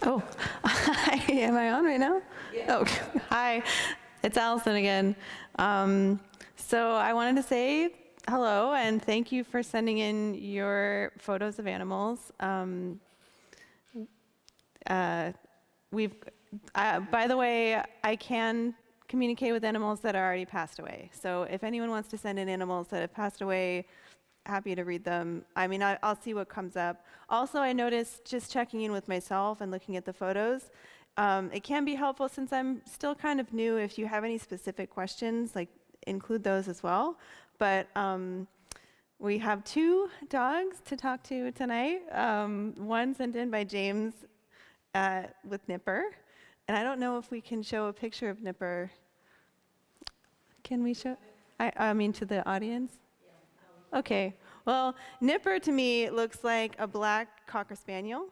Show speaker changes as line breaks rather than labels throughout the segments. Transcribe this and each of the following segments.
Oh, hi, am I on right now? Yeah. Oh, hi, it's Allison again. So I wanted to say hello and thank you for sending in your photos of animals. We've, by the way, I can communicate with animals that are already passed away. So if anyone wants to send in animals that have passed away, happy to read them. I mean, I'll see what comes up. Also, I noticed just checking in with myself and looking at the photos, it can be helpful since I'm still kind of new. If you have any specific questions, like include those as well. But we have two dogs to talk to tonight. One sent in by James with Nipper. And I don't know if we can show a picture of Nipper. Can we show? I mean, to the audience? Okay. Well, Nipper to me looks like a black Cocker Spaniel.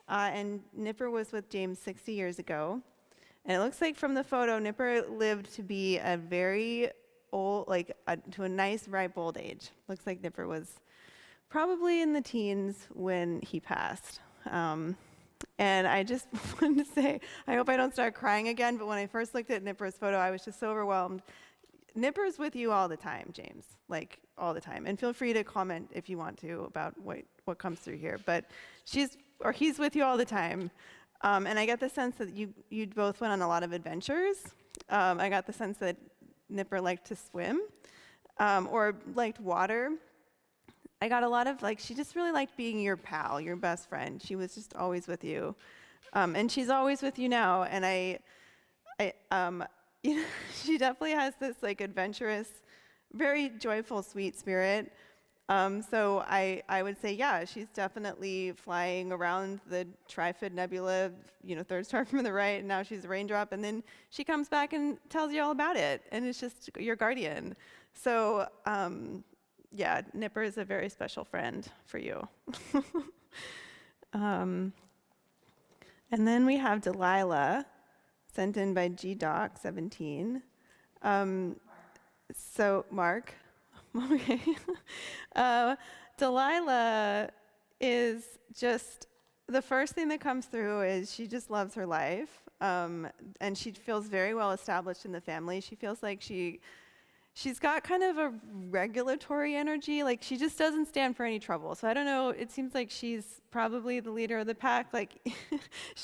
And Nipper was with James 60 years ago. And it looks like from the photo, Nipper lived to be a very old, to a nice, ripe old age. Looks like Nipper was probably in the teens when he passed. And I just wanted to say, I hope I don't start crying again, but when I first looked at Nipper's photo, I was just so overwhelmed. Nipper's with you all the time, James, like all the time. And feel free to comment if you want to about what comes through here. But he's with you all the time. And I get the sense that you both went on a lot of adventures. I got the sense that Nipper liked to swim or liked water. I got a lot of, she just really liked being your pal, your best friend. She was just always with you. And she's always with you now. And she definitely has this adventurous, very joyful, sweet spirit. So I would say, yeah, she's definitely flying around the Trifid Nebula, third star from the right, and now she's a raindrop, and then she comes back and tells you all about it, and it's just your guardian. So yeah, Nipper is a very special friend for you. And then we have Delilah, sent in by GDoc17. So Mark, okay. Delilah is just, the first thing that comes through is she just loves her life. And she feels very well established in the family. She feels like she's got kind of a regulatory energy, she just doesn't stand for any trouble. So I don't know, it seems like she's probably the leader of the pack.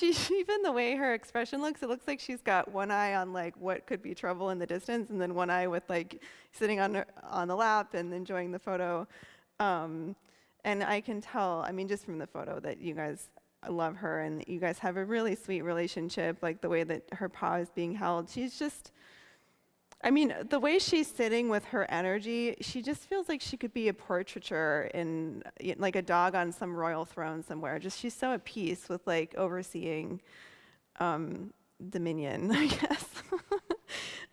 Even the way her expression looks, it looks like she's got one eye on what could be trouble in the distance, and then one eye with sitting on the lap and enjoying the photo. And I can tell, I mean, just from the photo that you guys love her and you guys have a really sweet relationship, the way that her paw is being held. She's just, I mean, the way she's sitting with her energy, she just feels like she could be a portraiture in, like a dog on some royal throne somewhere. Just she's so at peace with overseeing dominion, I guess.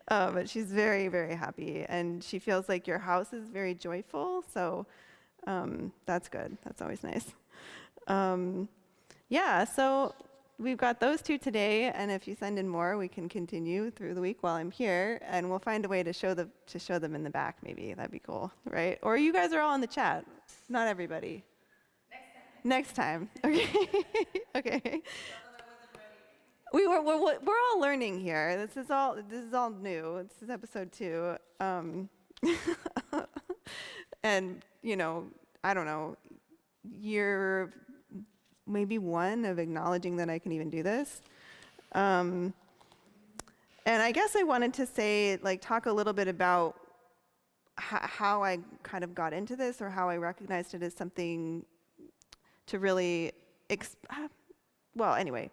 But she's very, very happy, and she feels like your house is very joyful. So that's good. That's always nice. Yeah. So we've got those two today, and if you send in more, we can continue through the week while I'm here, and we'll find a way to show them in the back. Maybe that'd be cool, right? Or you guys are all in the chat. Not everybody. Next time. Okay. Okay. We're all learning here. This is all new. This is episode 2. And I don't know. You're maybe 1 of acknowledging that I can even do this. And I guess I wanted to say, talk a little bit about how I kind of got into this, or how I recognized it as something to really, well, anyway.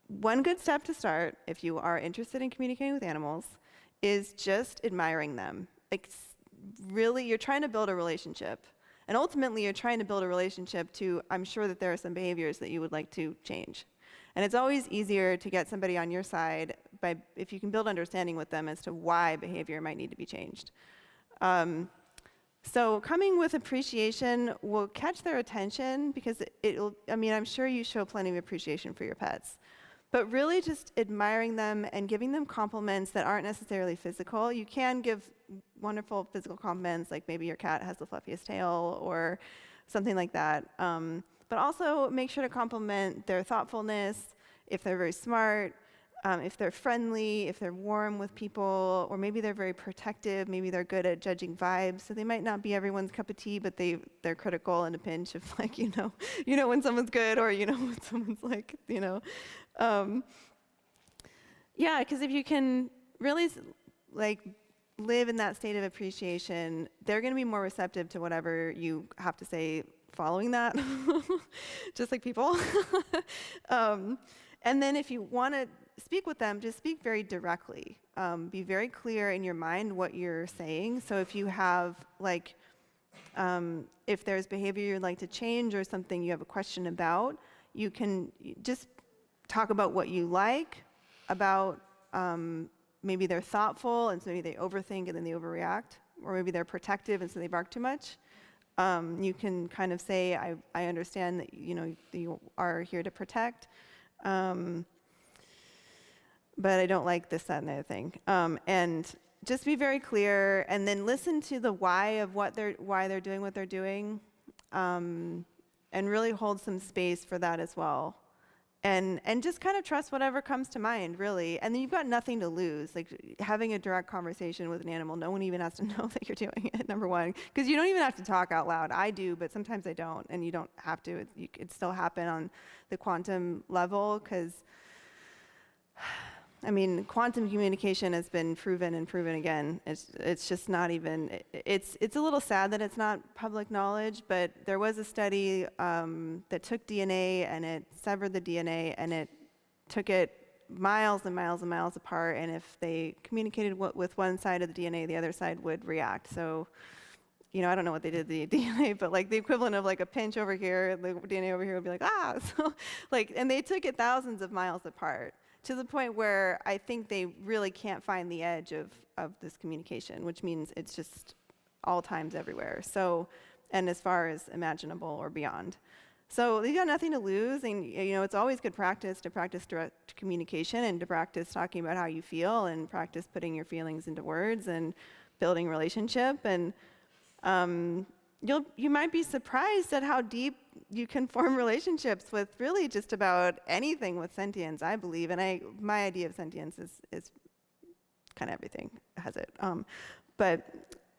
One good step to start, if you are interested in communicating with animals, is just admiring them. Really, you're trying to build a relationship. And ultimately, you're trying to build a relationship to, I'm sure that there are some behaviors that you would like to change. And it's always easier to get somebody on your side if you can build understanding with them as to why behavior might need to be changed. So coming with appreciation will catch their attention, because I'm sure you show plenty of appreciation for your pets. But really just admiring them and giving them compliments that aren't necessarily physical. You can give wonderful physical compliments, like maybe your cat has the fluffiest tail or something like that. But also make sure to compliment their thoughtfulness, if they're very smart, if they're friendly, if they're warm with people, or maybe they're very protective, maybe they're good at judging vibes. So they might not be everyone's cup of tea, but they're critical in a pinch of like, when someone's good, or when someone's like, yeah, because if you can really like live in that state of appreciation, they're going to be more receptive to whatever you have to say following that, just like people. And then if you want to speak with them, just speak very directly. Be very clear in your mind what you're saying. So if you have like, if there's behavior you'd like to change or something you have a question about, you can just talk about what you like, about maybe they're thoughtful and so maybe they overthink and then they overreact, or maybe they're protective and so they bark too much. You can kind of say, I understand that you are here to protect, but I don't like this, that, and the other thing. And just be very clear, and then listen to the why of why they're doing what they're doing, and really hold some space for that as well. And just kind of trust whatever comes to mind, really. And then you've got nothing to lose. Like having a direct conversation with an animal, no one even has to know that you're doing it, number one. Because you don't even have to talk out loud. I do, but sometimes I don't. And you don't have to. It still happen on the quantum level, because quantum communication has been proven and proven again. It's just not even, it's a little sad that it's not public knowledge, but there was a study that took DNA and it severed the DNA and it took it miles and miles and miles apart, and if they communicated with one side of the DNA, the other side would react. So, I don't know what they did to the DNA, but like the equivalent of like a pinch over here, the DNA over here would be like, so and they took it thousands of miles apart, to the point where I think they really can't find the edge of this communication, which means it's just all times everywhere. So, and as far as imaginable or beyond. So you got nothing to lose, and it's always good practice to practice direct communication and to practice talking about how you feel and practice putting your feelings into words and building relationship. And you might be surprised at how deep you can form relationships with really just about anything with sentience, I believe. And my idea of sentience is kind of everything has it. But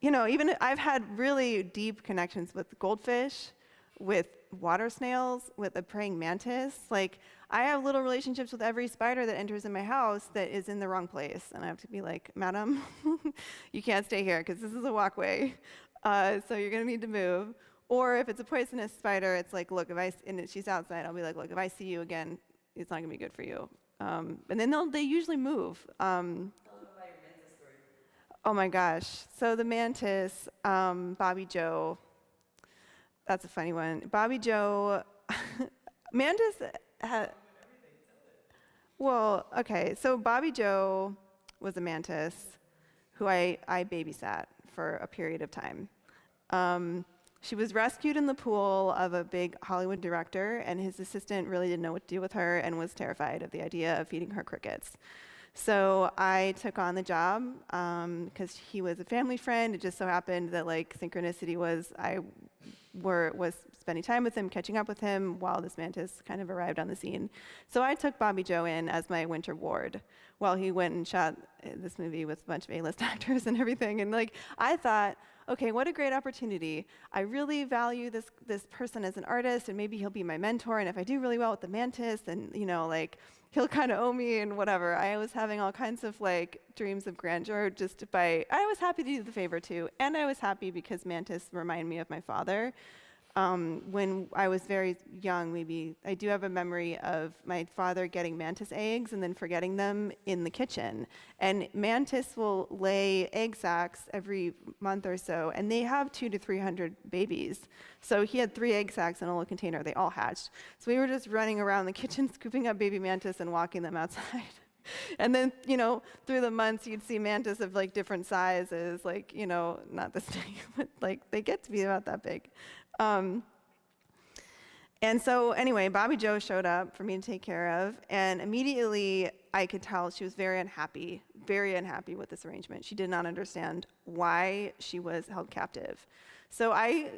even I've had really deep connections with goldfish, with water snails, with a praying mantis. Like I have little relationships with every spider that enters in my house that is in the wrong place, and I have to be like, madam, you can't stay here because this is a walkway. So you're going to need to move. Or if it's a poisonous spider, it's like, look, and she's outside, I'll be like, look, if I see you again, it's not going to be good for you. And then they usually move. Tell them about your mantis story. Oh my gosh. So the mantis, Bobby Joe, that's a funny one. Bobby Joe, mantis well, okay. So Bobby Joe was a mantis who I babysat for a period of time. She was rescued in the pool of a big Hollywood director, and his assistant really didn't know what to do with her and was terrified of the idea of feeding her crickets. So I took on the job because he was a family friend. It just so happened that synchronicity was I was spending time with him, catching up with him while this mantis kind of arrived on the scene. So I took Bobby Joe in as my winter ward while he went and shot this movie with a bunch of A-list actors and everything. And I thought, okay, what a great opportunity. I really value this person as an artist, and maybe he'll be my mentor. And if I do really well with the mantis, then he'll kind of owe me and whatever. I was having all kinds of dreams of grandeur I was happy to do the favor too. And I was happy because mantis remind me of my father. When I was very young, maybe I do have a memory of my father getting mantis eggs and then forgetting them in the kitchen. And mantis will lay egg sacs every month or so, and they have 200 to 300 babies. So he had 3 egg sacs in a little container. They all hatched. So we were just running around the kitchen, scooping up baby mantis and walking them outside. And then, through the months, you'd see mantis of different sizes, not this big, but they get to be about that big. And so anyway, Bobby Joe showed up for me to take care of, and immediately I could tell she was very unhappy with this arrangement. She did not understand why she was held captive. So I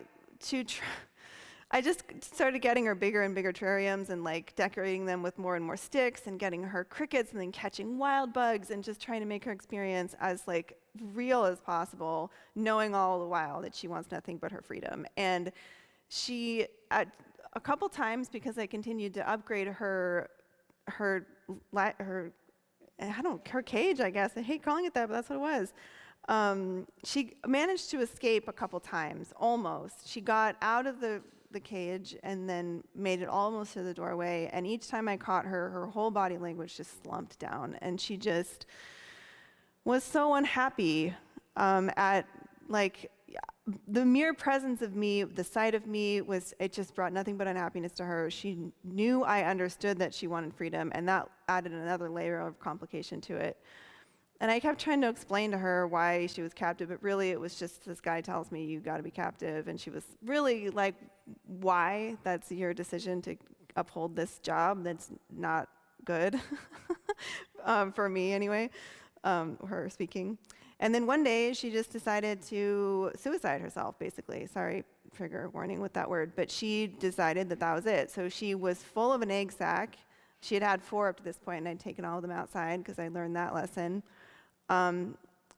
I just started getting her bigger and bigger terrariums and like decorating them with more and more sticks and getting her crickets and then catching wild bugs and just trying to make her experience as like real as possible, knowing all the while that she wants nothing but her freedom. And she, at a couple times, because I continued to upgrade her cage, I guess. I hate calling it that, but that's what it was. She managed to escape a couple times, almost. She got out of the cage and then made it almost to the doorway. And each time I caught her, her whole body language just slumped down. And she just was so unhappy at, like, the mere presence of me, the sight of me, it just brought nothing but unhappiness to her. She knew I understood that she wanted freedom, and that added another layer of complication to it. And I kept trying to explain to her why she was captive, but really it was just, this guy tells me you got to be captive. And she was really like, why? That's your decision to uphold this job that's not good, for me anyway, her speaking. And then one day she just decided to suicide herself, basically. Sorry, trigger warning with that word, but she decided that that was it. So she was full of an egg sac. She had had 4 up to this point, and I'd taken all of them outside because I learned that lesson.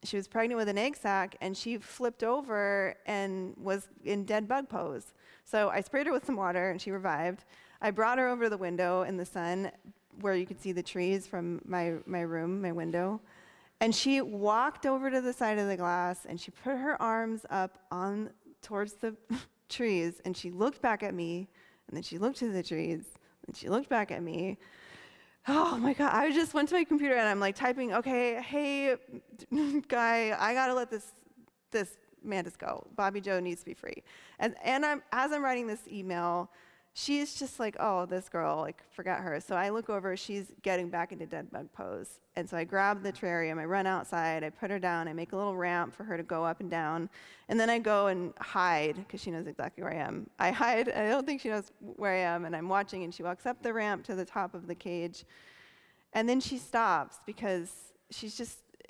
She was pregnant with an egg sac, and she flipped over and was in dead bug pose. So I sprayed her with some water, and she revived. I brought her over to the window in the sun where you could see the trees from my room, my window. And she walked over to the side of the glass, and she put her arms up towards the trees, and she looked back at me, and then she looked to the trees, and she looked back at me. Oh my God, I just went to my computer and I'm like typing, okay, hey, guy, I gotta let this Mantis go. Bobby Joe needs to be free. And as I'm writing this email, she's just like, oh, this girl, like, forget her. So I look over, she's getting back into dead bug pose. And so I grab the terrarium, I run outside, I put her down, I make a little ramp for her to go up and down. And then I go and hide, because she knows exactly where I am. I hide, I don't think she knows where I am, and I'm watching, and she walks up the ramp to the top of the cage. And then she stops, because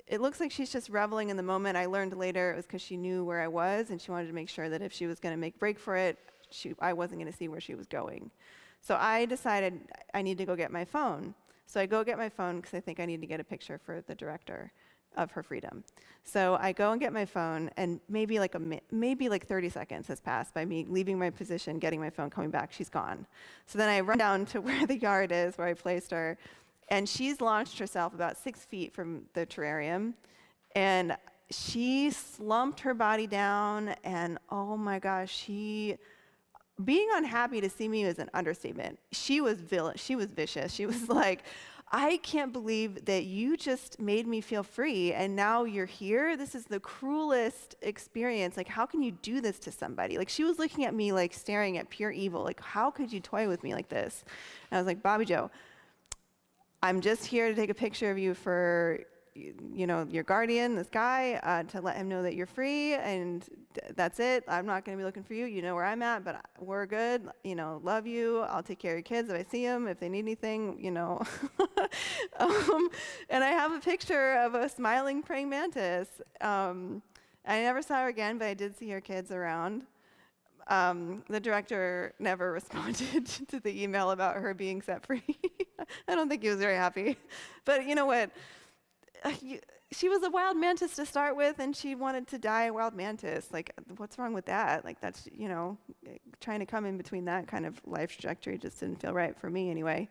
it looks like she's just reveling in the moment. I learned later it was because she knew where I was, and she wanted to make sure that if she was gonna make break for it, I wasn't gonna see where she was going. So I decided I need to go get my phone. So I go get my phone because I think I need to get a picture for the director of her freedom. So I go and get my phone, and maybe like 30 seconds has passed by me leaving my position, getting my phone, coming back, she's gone. So then I run down to where the yard is, where I placed her, and she's launched herself about 6 feet from the terrarium, and she slumped her body down, and oh my gosh, being unhappy to see me is an understatement. She was vicious. She was like, I can't believe that you just made me feel free, and now you're here? This is the cruelest experience. Like, how can you do this to somebody? Like, she was looking at me like staring at pure evil. Like, how could you toy with me like this? And I was like, Bobby Joe, I'm just here to take a picture of you for, your guardian, this guy, to let him know that you're free, and that's it. I'm not going to be looking for you. You know where I'm at, but we're good. Love you. I'll take care of your kids if I see them, if they need anything, And I have a picture of a smiling praying mantis. I never saw her again, but I did see her kids around. The director never responded to the email about her being set free. I don't think he was very happy. But you know what? She was a wild mantis to start with, and she wanted to die a wild mantis. Like, what's wrong with that? Like, that's, trying to come in between that kind of life trajectory just didn't feel right for me anyway.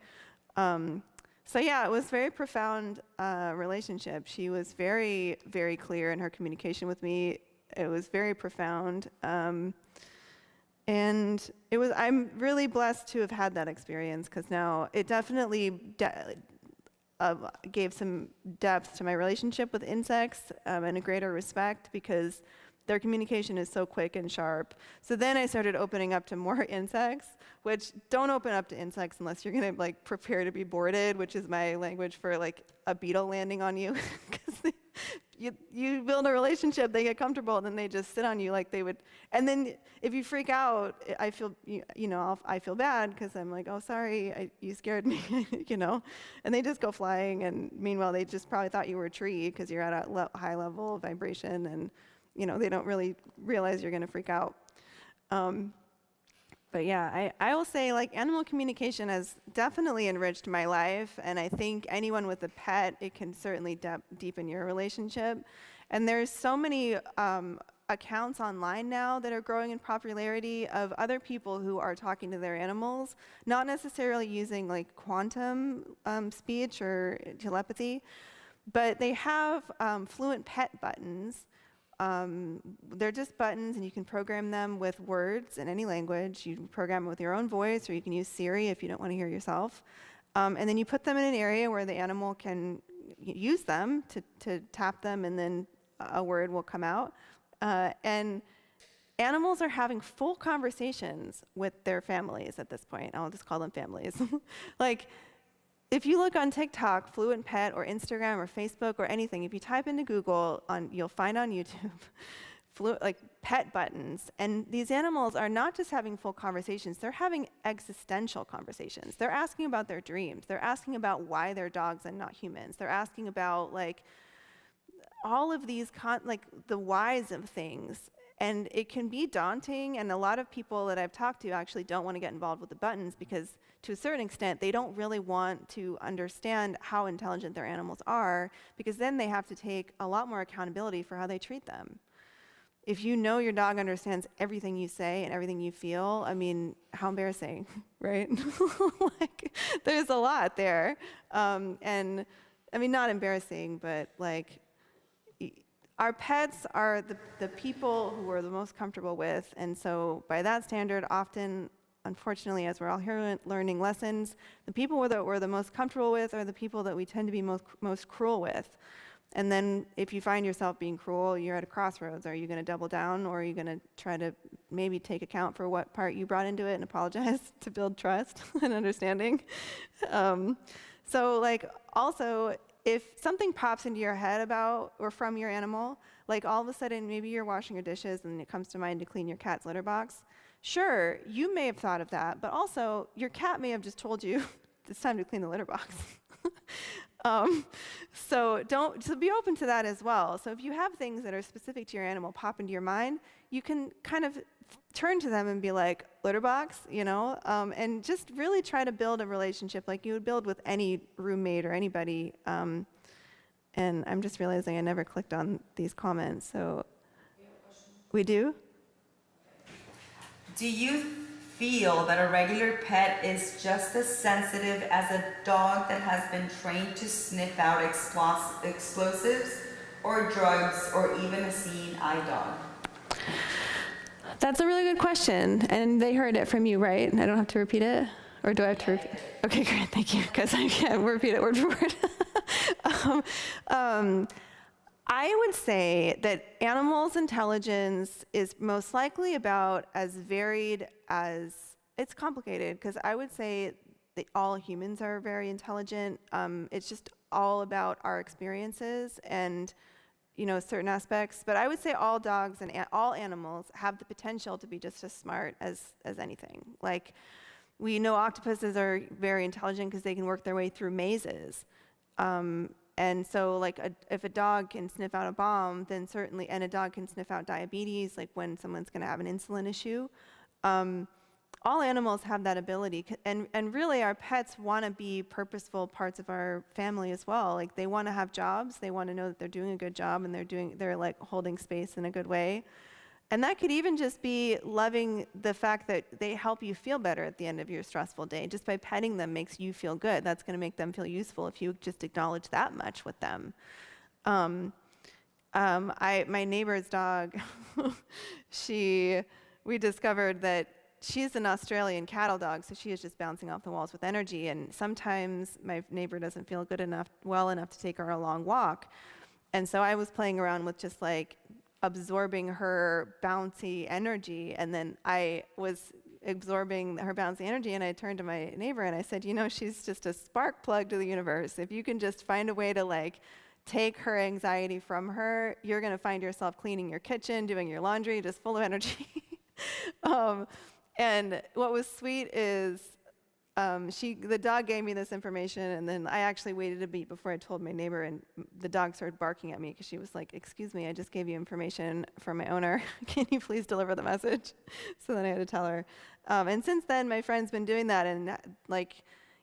So yeah, it was a very profound relationship. She was very, very clear in her communication with me. It was very profound. And I'm really blessed to have had that experience, because now it definitely gave some depth to my relationship with insects, and a greater respect, because their communication is so quick and sharp. So then I started opening up to more insects, which don't open up to insects unless you're gonna like prepare to be boarded, which is my language for like a beetle landing on you. Because you build a relationship, they get comfortable, and then they just sit on you like they would. And then if you freak out, I feel, I feel bad, because I'm like, oh, sorry, you scared me, And they just go flying, and meanwhile, they just probably thought you were a tree because you're at a high level of vibration, and they don't really realize you're going to freak out. But But yeah, I will say, like, animal communication has definitely enriched my life, and I think anyone with a pet, it can certainly deepen your relationship. And there's so many accounts online now that are growing in popularity of other people who are talking to their animals, not necessarily using like quantum speech or telepathy, but they have fluent pet buttons. They're just buttons, and you can program them with words in any language. You can program it with your own voice, or you can use Siri if you don't want to hear yourself. And then you put them in an area where the animal can use them to tap them, and then a word will come out. And animals are having full conversations with their families at this point. I'll just call them families. Like, if you look on TikTok, Fluent Pet, or Instagram, or Facebook, or anything, if you type into Google, you'll find on YouTube like pet buttons. And these animals are not just having full conversations, they're having existential conversations. They're asking about their dreams. They're asking about why they're dogs and not humans. They're asking about, like, all of these, like, the whys of things. And it can be daunting, and a lot of people that I've talked to actually don't want to get involved with the buttons because, to a certain extent, they don't really want to understand how intelligent their animals are, because then they have to take a lot more accountability for how they treat them. If you know your dog understands everything you say and everything you feel, I mean, how embarrassing, right? Like, there's a lot there. And I mean, not embarrassing, but like, our pets are the people who we're the most comfortable with, and so by that standard, often, unfortunately, as we're all here learning lessons, the people that we're the most comfortable with are the people that we tend to be most cruel with. And then if you find yourself being cruel, you're at a crossroads. Are you going to double down, or are you going to try to maybe take account for what part you brought into it and apologize to build trust and understanding? So, like, also, if something pops into your head about or from your animal, like all of a sudden maybe you're washing your dishes and it comes to mind to clean your cat's litter box, sure, you may have thought of that, but also your cat may have just told you it's time to clean the litter box. So be open to that as well. So if you have things that are specific to your animal pop into your mind, you can kind of turn to them and be like, litter box, and just really try to build a relationship like you would build with any roommate or anybody. And I'm just realizing I never clicked on these comments, so we do?
Do you feel that a regular pet is just as sensitive as a dog that has been trained to sniff out explosives or drugs, or even a seeing eye dog?
That's a really good question, and they heard it from you, right? I don't have to repeat it? Or do I have to repeat it? Okay, great, thank you, because I can't repeat it word for word. I would say that animals' intelligence is most likely about as varied as, it's complicated, because I would say that all humans are very intelligent. It's just all about our experiences and certain aspects, but I would say all dogs and all animals have the potential to be just as smart as anything. Like, we know octopuses are very intelligent because they can work their way through mazes. And so, like, if a dog can sniff out a bomb, then certainly, and a dog can sniff out diabetes, like when someone's going to have an insulin issue. All animals have that ability, and really our pets want to be purposeful parts of our family as well. Like, they want to have jobs, they want to know that they're doing a good job, and they're like holding space in a good way. And that could even just be loving the fact that they help you feel better at the end of your stressful day. Just by petting them makes you feel good. That's going to make them feel useful if you just acknowledge that much with them. My neighbor's dog, we discovered that she's an Australian cattle dog, so she is just bouncing off the walls with energy. And sometimes my neighbor doesn't feel well enough to take her a long walk. And so I was playing around with just like absorbing her bouncy energy, and then I was absorbing her bouncy energy, and I turned to my neighbor and I said, she's just a spark plug to the universe. If you can just find a way to like take her anxiety from her, you're going to find yourself cleaning your kitchen, doing your laundry, just full of energy. And what was sweet is The dog gave me this information, and then I actually waited a beat before I told my neighbor, and the dog started barking at me because she was like, "Excuse me, I just gave you information from my owner. Can you please deliver the message?" So then I had to tell her. And since then, my friend's been doing that, and like,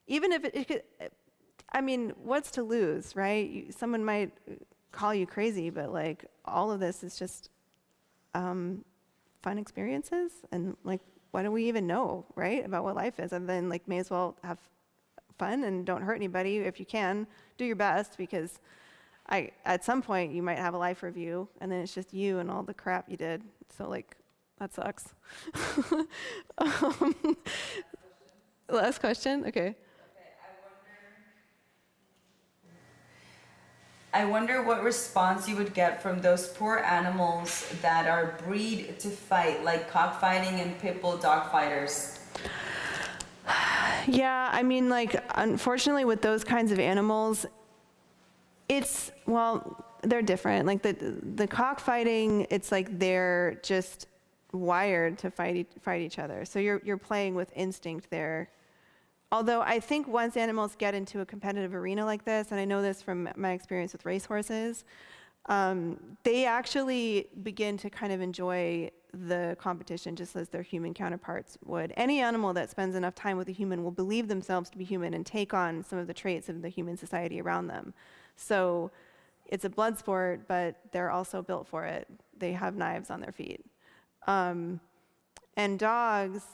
even if it could, I mean, what's to lose, right? Someone might call you crazy, but like, all of this is just fun experiences, and like, what do we even know, right, about what life is? And then, like, may as well have fun and don't hurt anybody. If you can, do your best, because at some point you might have a life review, and then it's just you and all the crap you did. So, like, that sucks. Last question? Okay.
I wonder what response you would get from those poor animals that are bred to fight, like cockfighting and pit bull dog fighters.
Yeah, I mean, like, unfortunately with those kinds of animals, they're different. Like the cockfighting, it's like they're just wired to fight each other. So you're playing with instinct there. Although I think once animals get into a competitive arena like this, and I know this from my experience with racehorses, they actually begin to kind of enjoy the competition just as their human counterparts would. Any animal that spends enough time with a human will believe themselves to be human and take on some of the traits of the human society around them. So it's a blood sport, but they're also built for it. They have knives on their feet. And dogs,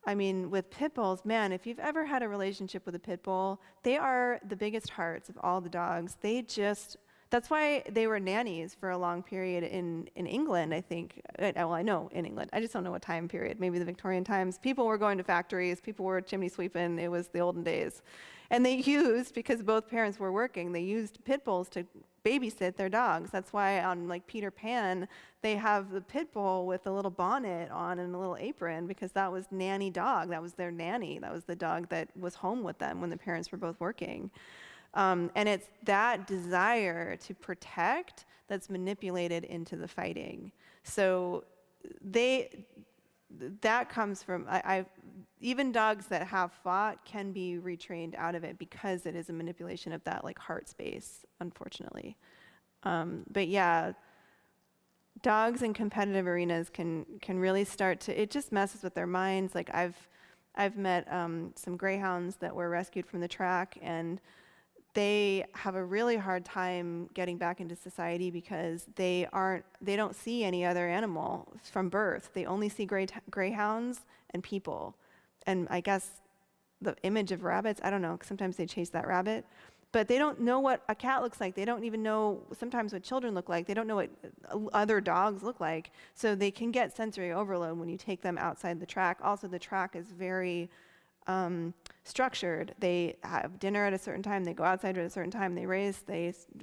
I mean, with pit bulls, man, if you've ever had a relationship with a pit bull, they are the biggest hearts of all the dogs. That's why they were nannies for a long period in England, I think. Well, I know in England. I just don't know what time period, maybe the Victorian times. People were going to factories, people were chimney sweeping. It was the olden days. And they used, because both parents were working, they used pit bulls to babysit their dogs. That's why on like Peter Pan, they have the pit bull with a little bonnet on and a little apron, because that was nanny dog. That was their nanny. That was the dog that was home with them when the parents were both working. And it's that desire to protect that's manipulated into the fighting. So that comes from, even dogs that have fought can be retrained out of it because it is a manipulation of that like heart space, unfortunately. But yeah, dogs in competitive arenas can really start to, it just messes with their minds. Like I've met some greyhounds that were rescued from the track, and they have a really hard time getting back into society because they don't see any other animal from birth. They only see greyhounds and people. And I guess the image of rabbits, I don't know, sometimes they chase that rabbit, but they don't know what a cat looks like. They don't even know sometimes what children look like. They don't know what other dogs look like. So they can get sensory overload when you take them outside the track. Also, the track is very structured. They have dinner at a certain time, they go outside at a certain time, they race,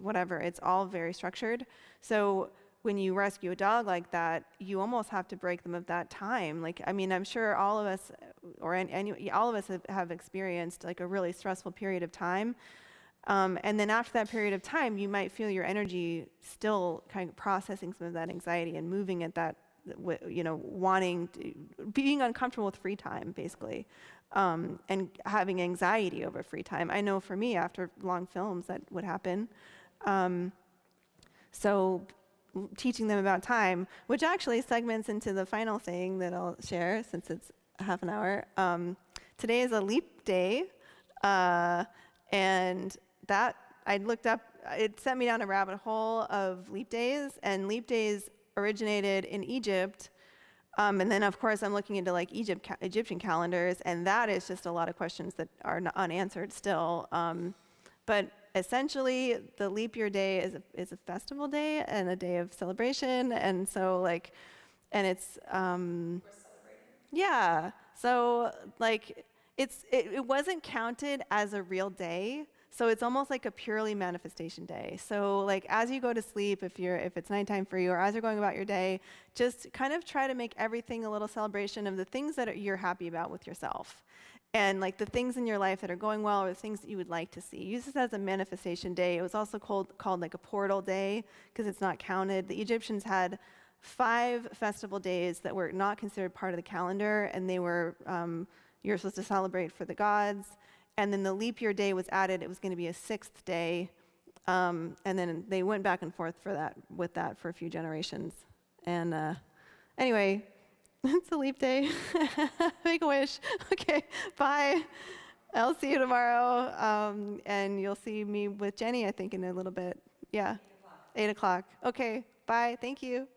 whatever. It's all very structured. So when you rescue a dog like that, you almost have to break them of that time. Like, I mean, I'm sure all of us, all of us have experienced like a really stressful period of time. And then after that period of time, you might feel your energy still kind of processing some of that anxiety and moving at that, being uncomfortable with free time, basically. And having anxiety over free time. I know for me, after long films, that would happen. So teaching them about time, which actually segments into the final thing that I'll share since it's half an hour. Today is a leap day, and that I looked up, it sent me down a rabbit hole of leap days, and leap days originated in Egypt. And then, of course, I'm looking into like Egyptian calendars, and that is just a lot of questions that are unanswered still. But essentially, the leap year day is a festival day and a day of celebration, and so like, and it's
We're celebrating.
yeah. So like, it wasn't counted as a real day. So it's almost like a purely manifestation day. So like as you go to sleep, if it's nighttime for you, or as you're going about your day, just kind of try to make everything a little celebration of the things that you're happy about with yourself. And like the things in your life that are going well, or the things that you would like to see. Use this as a manifestation day. It was also called like a portal day because it's not counted. The Egyptians had 5 festival days that were not considered part of the calendar, and they were you're supposed to celebrate for the gods. And then the leap year day was added. It was going to be a 6th day. And then they went back and forth with that for a few generations. And anyway, it's a leap day. Make a wish. Okay, bye. I'll see you tomorrow. And you'll see me with Jenny, I think, in a little bit. Yeah, 8 o'clock. Okay, bye. Thank you.